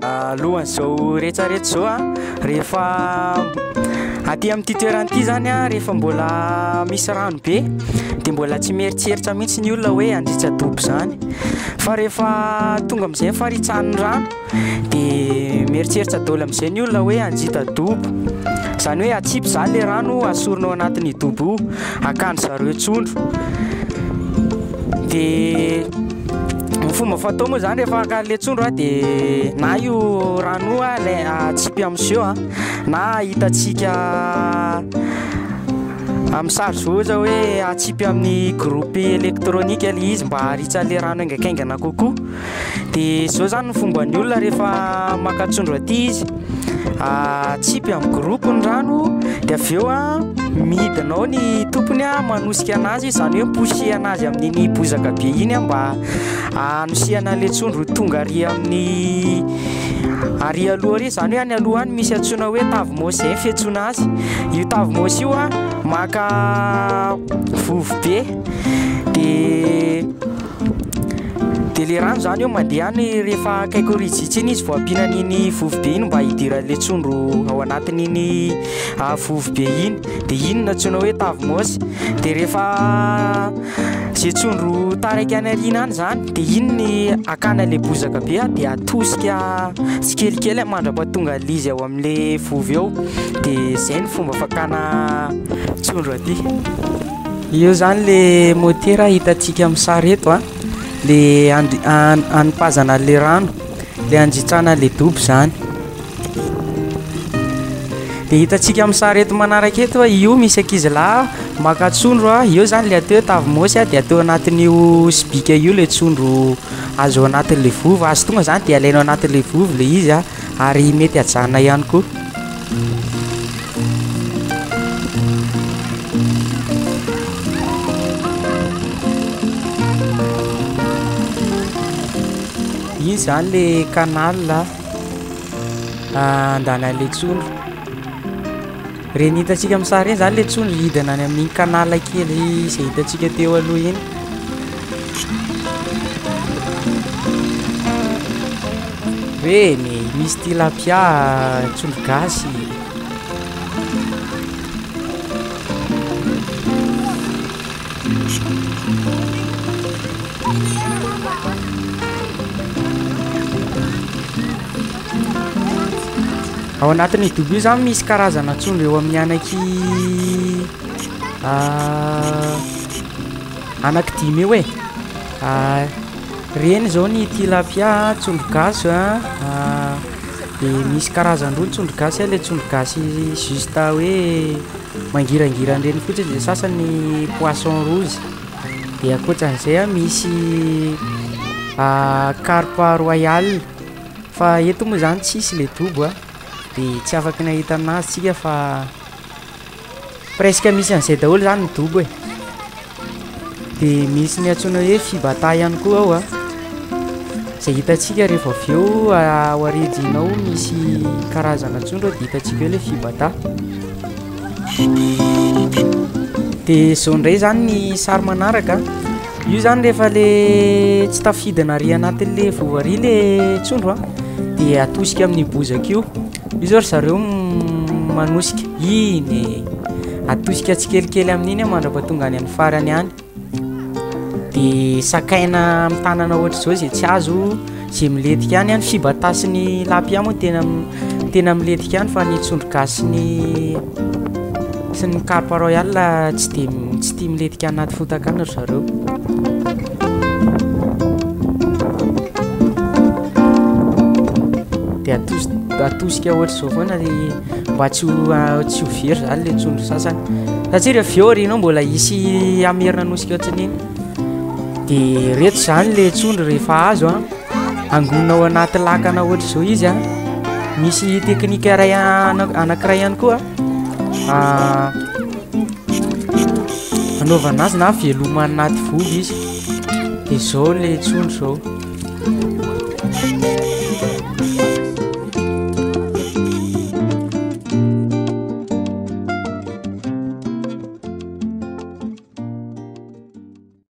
Alohan'izao rehetrarehetra zao a, rehefa aty amin'ity toerana ity zany a, rehefa mbola misy rano be de mbola tsy mieritseritra mihitsy ny olona hoe handritra dobo zany, fa rehefa tonga am'izay faritsahan'ny rano de mieritseritra daholo am'izay ny olona hoe hanjita dobo, zany hoe atsipy zany le rano asorina ao anatin'ny dobo io, akany zareo trondro. De ny fomba fatao moa zany rehefa akany le trondro a de na io rano io a le atsipy am'zao a, na hitantsika am'sary zao ohatra hoe atsipy amin'ny groupe électronique le izy mba haritsa le rano aingakaingana kokoa. De zao zany ny fomban'ny olona rehefa maka trondro aty izy, atsipy amin'ny groupe ny rano de aveo a midina ao ny tompony a manosika anazy, zany hoe pousser anazy amin'iny bozaka be iny a mba anosihana le trondro tonga ary amin'ny ary aloha ary, zany hoe any aloha any misy antsoina hoe tavimôsy zay fiantsoana azy. Io tavimôsy io a maka vovo be de le rano zany io mandeha any rehefa akaiky ho rijitry iny izy vao ampianan'iny vovo be iny mba hidiran'le trondro ao anatin'iny vovo be iny, de iny no antsoina hoe tavimôsy. De rehefa zay trondro taraiky any ariana any zany de iny ny akana le bozaka be a de atosika tsikelikely mandrapahatonga l'izy ao amin'le vovo eo. De zay ny fomba fakana trondro aty. Io zany le motera hitantsika amin'ny sary eto a, le anipazana le rano, le anjitrana le dobo zany. De hitantsika amin'ny sary eto manaraka eto a, io misy ankizilahy maka trondro a, io zany le atao tavimôsy a, de atao anatin'io sibika io le trondro azo ao anatin'le vovo, azo tonga zany de alaina ao anatin'le vovo le izy a, ary mety ajanona ihany koa. Iny zany le canal andanan'le trondro. Reny hitantsika amin'ny sary eny zany le trondro hidina any amin'iny canal kely izay hitantsika teo aloha iny. Reny misy tilapia, trondro gasy. Ao anatin'ny dobo io zany misy karazana trondro eo amin'ny anaky dimy eo e. Reny zao ny tilapia, trondro gasy a, de misy karazany roa ny trondro gasy a, le trondro gasy juste hoe mangirangirana reny fotsiny, de sasany poisson rouge. De ankoatran'izay a misy carpe royal, fa eto moa zany tsisy le dobo a, de tsy afaky nahita anazy tsika fa presque misy an'izay daholo zany ny dobo e. De misy ny antsoina hoe fibata ihany koa ao a, zay hitantsika rehefa avy eo ao aoriginao misy karazana trondro de hitantsika hoe le fibata. De zao ndray zany ny sary manaraka, io zany rehefa le tsy tafidina ary anatin'le vovo ary le trondro a, de atosika amin'ny bozaka io. Io zao ry zareo manosika iny, atosika tsikelikely amin'iny mandrapahatonga any amin'ny farany any. De sakaina amin'ny tanana ohatra zao zay tsy azo, zay miletika any fibata sy ny lapia moa tena miletika any, fa ny trondro gasy sy ny carpe royal tsy tia miletika anaty fotaka any ry zareo. De atosika ohatra zao foana mba tsy ho very zany le trondro sasany, satria rehefa eo aorianao mbola hisy amerina anosika ohatran'iny. De reto zany le trondro rehefa azo a, angonina ao anaty lakana ohatra zao izy a. Misy teknika anankiray ihany koa anaovana azy na velomana anaty vovo izy. De zao le trondro zao.